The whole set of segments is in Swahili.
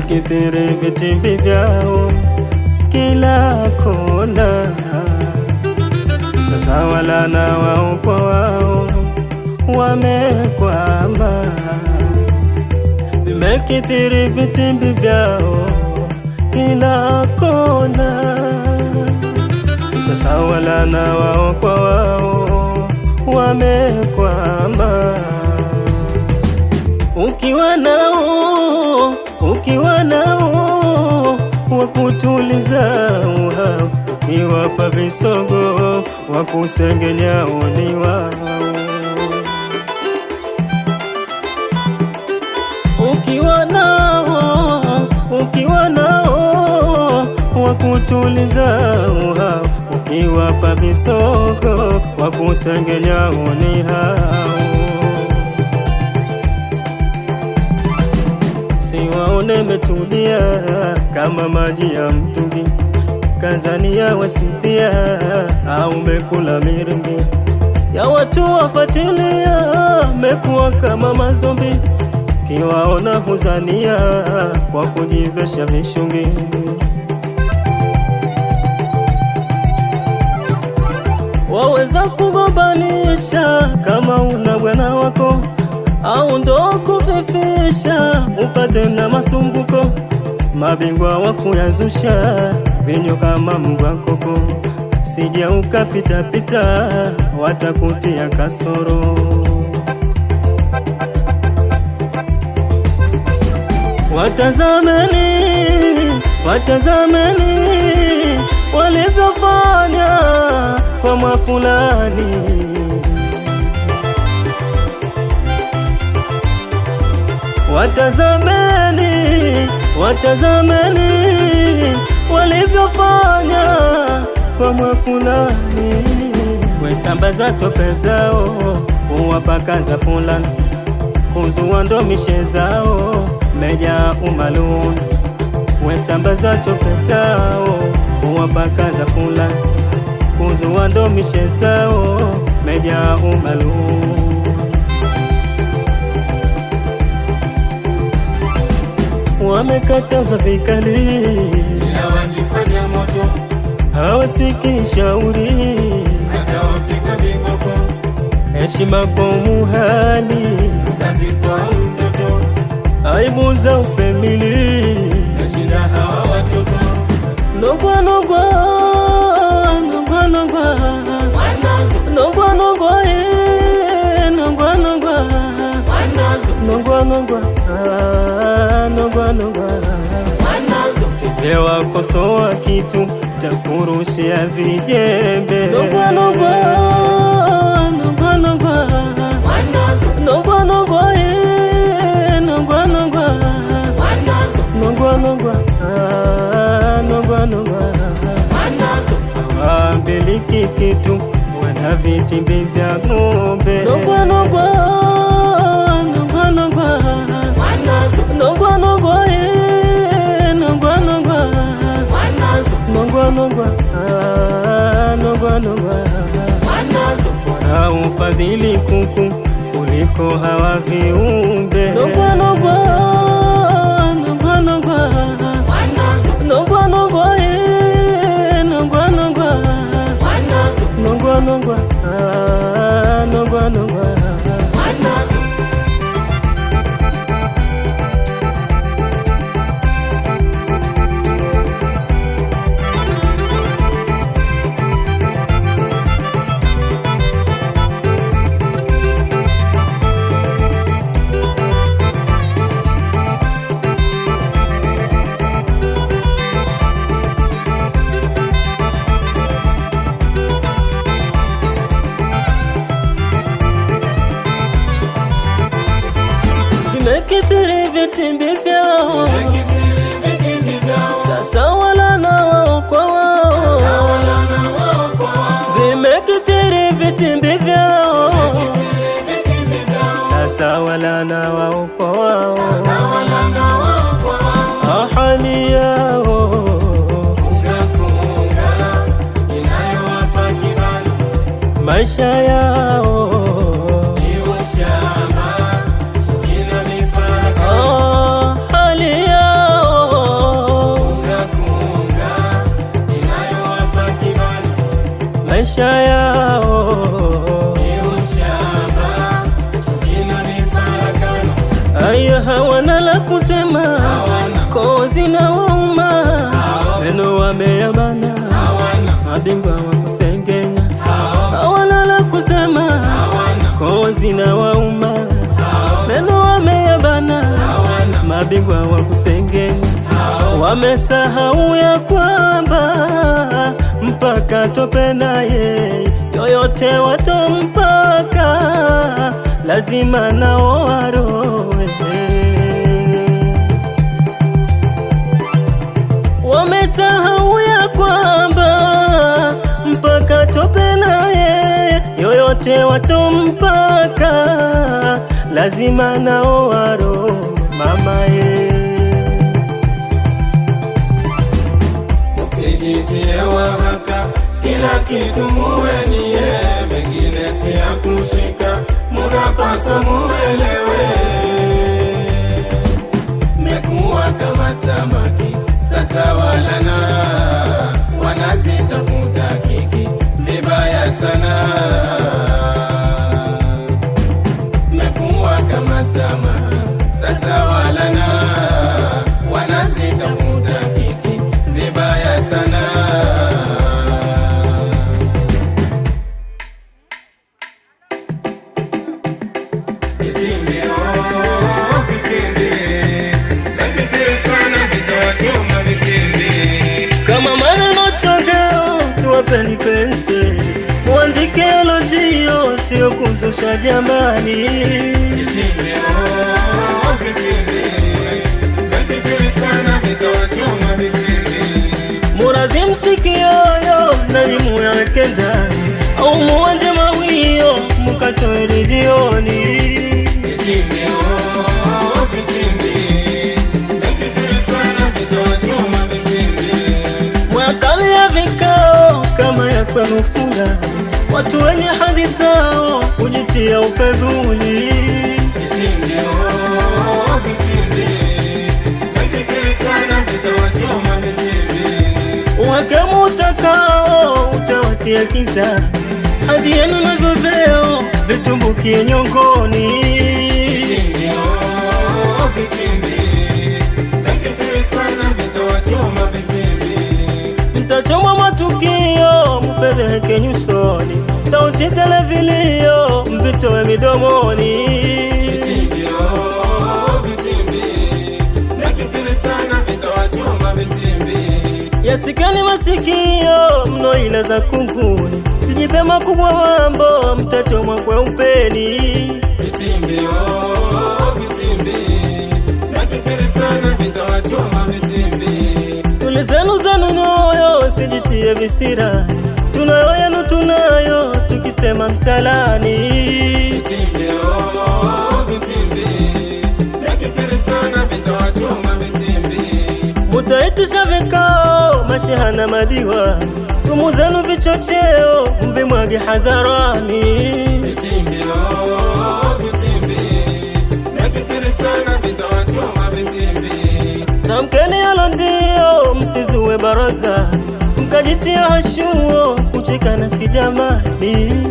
vimekithiri vitimbi vyao kila kona. Sasa walana wao kwa wao wamekwama, vimekithiri vitimbi vyao kila kona. Sasa walana wao kwa wao wamekwama. Ukiwa nao wakutuliza, ukiwapa visogo wakusengenya ni wao. Ukiwa nao wakutuliza, ukiwapa visogo wakusengenya ni hao. Siwaone metulia kama maji ya mtungi, Tanzania wasinzia au mekula miringi ya watu wafatilia, mekuwa kama mazombi. Kiwaona huzania kwa kujivesha vishungi. Waweza kugombanisha kama una bwana wako, au ndo kufifisha upate na masumbuko. Mabingwa wa kuyazusha vinyo kama mbwa koko, sija ukapita pita watakutia kasoro. Watazameni walivyofanya kwa mafulani. Watazameni walivyofanya kwa mafulani. Wesambaza tope zao kuwapakaza fulani, kuzuwa ndo mishe zao meja umaluni. Wesambaza tope zao kuwapakaza fulani, kuzuwa ndo mishe zao meja umaluni. Wamekatazwa vikali ila wajifanya moto, hawasiki shauri hata wapiga viboko. Heshima kwa muhali, mzazi kwa mtoto, aibu za ufemili na shida hawa watoto. Nogwa nogwa nogwa nogwa wanazo, nogwa nogwa nogwa nogwa wanazo, nogwa nogwa nogwa nogwa wanazo. Sipewa kosoa kitu takurushia vijembe. Nogwa nogwa nogwa nogwa wanazo, nogwa nogwa nogwa nogwa wanazo, nogwa nogwa nogwa nogwa wanazo. Hawambiliki kitu wana vitimbi vya ng'ombe. Nogwa nogwa nogwa nogwa wanazo, nogwa nogwa nogwa nogwa wanazo, nogwa nogwa nogwa nogwa wanazo. Wana ufadhili kuku kuliko hawa viumbe. Nogwa nogwa nogwa nogwa wanazo, nogwa nogwa nogwa nogwa wanazo, nogwa nogwa nogwa nogwa wanazo. Vimekithiri vitimbi vyao, sasa walana wao kwa wao. Vimekithiri vitimbi vyao, sasa walana wao kwa wao. Hali yao maisha yao hali yao maisha yao ni ushamba, chuki ni farakano. Aya, hawana la kusema, koo zinawauma, meno wameyabana, mabingwa wa kusengenya. Hawana la kusema, koo zinawauma, meno wameyabana, mabingwa wa kusengenya. Wamesahau ya kwamba mpaka tope naye yoyote watompaka, lazima nao warowe. Wamesahau ya kwamba mpaka tope naye yoyote watompaka, lazima nao warowe mamaye. Usijitie wahaka, kila kitu muwenie, mengine si ya kushika, munapaswa muelewe. Mekuwa kama samaki, sasa walana, wanazitafuta kiki vibaya sana. Mekuwa kama samaki, sasa walana, wanazitafuta kiki vibaya sana. Kama maneno chongeo tuwapeni pense, muandike elojio, sio kuzusha jamani. Muradhi msikioyo na limu yaweke ndani, au muwanje mawio mukatoe ridioni. Mwakali ya vikao kama ya kwenu fulani, watu wenye hadi zao kujitia upedhuli. Uwake mutakao utawatia kiza, hadi yenu na vyoveo vitumbukie nyongoni. Mtachoma matukio mfedheheke nyusoni, sauti televilio mvitoe midomoni. Yasikani masikio mno ila za kunguni, sijipe makubwa mambo mtachomwa kwa upeni. Tulizenu zenu nyoyo sijitie visira, tunayo yenu tunayo tukisema mtalani. Mutaitisha vikao mashehana madiwa, sumu zenu vichocheo mvimwage hadharani. Tamkeni yalo ndio, msizuwe baraza, mkajitia hashuo kuchekana si jamani.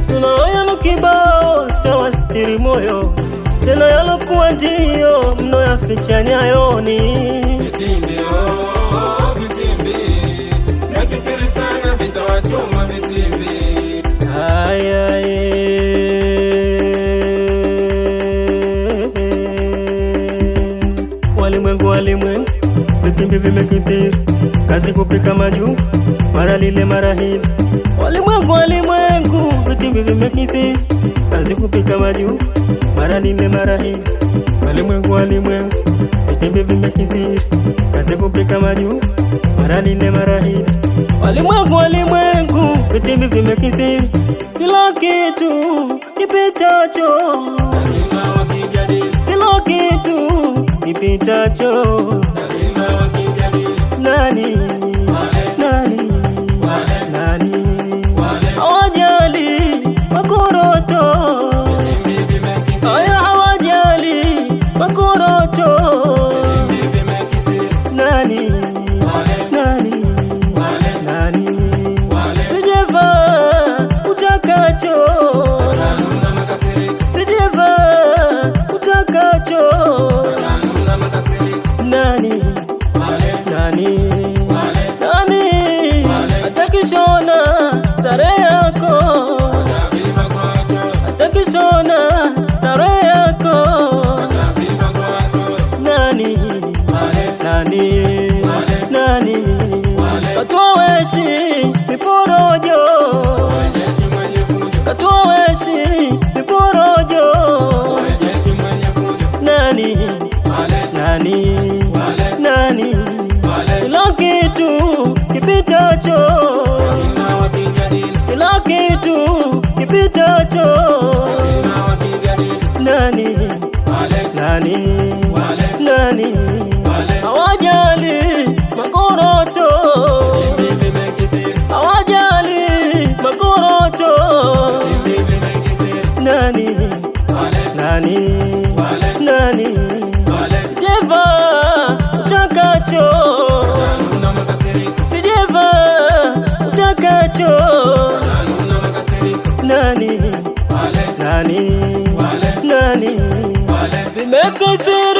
Tunaoyanu kibao tawastiri moyo, tena yalokuwa ndio mno yaficha nyayoni. Walimwengu vitimbi vimekithiri, kazi kupika majungu mara lile mara hili. Walimwengu vitimbi vimekithiri, kazi kupika majungu mara lile mara hili. Walimwengu vitimbi vimekithiri, kazi kupika majungu mara lile mara hili. Walimwengu vitimbi vimekithiri, kila kitu kipitacho lazima wakijadili, kila kitu kipitacho nani hawajali makoroto, hawajali makoroto. kipitacho. Nani atakishona sare yako, atakishona sare yako. Nani katuweshi miporojo, katuweshi miporojo. Nani kila kitu kipitacho, kila kitu kipitacho. Nani hawajali makoroto, hawajali makoroto. Nani sijeva utakacho, sijeva utakacho. Nani vimekithiri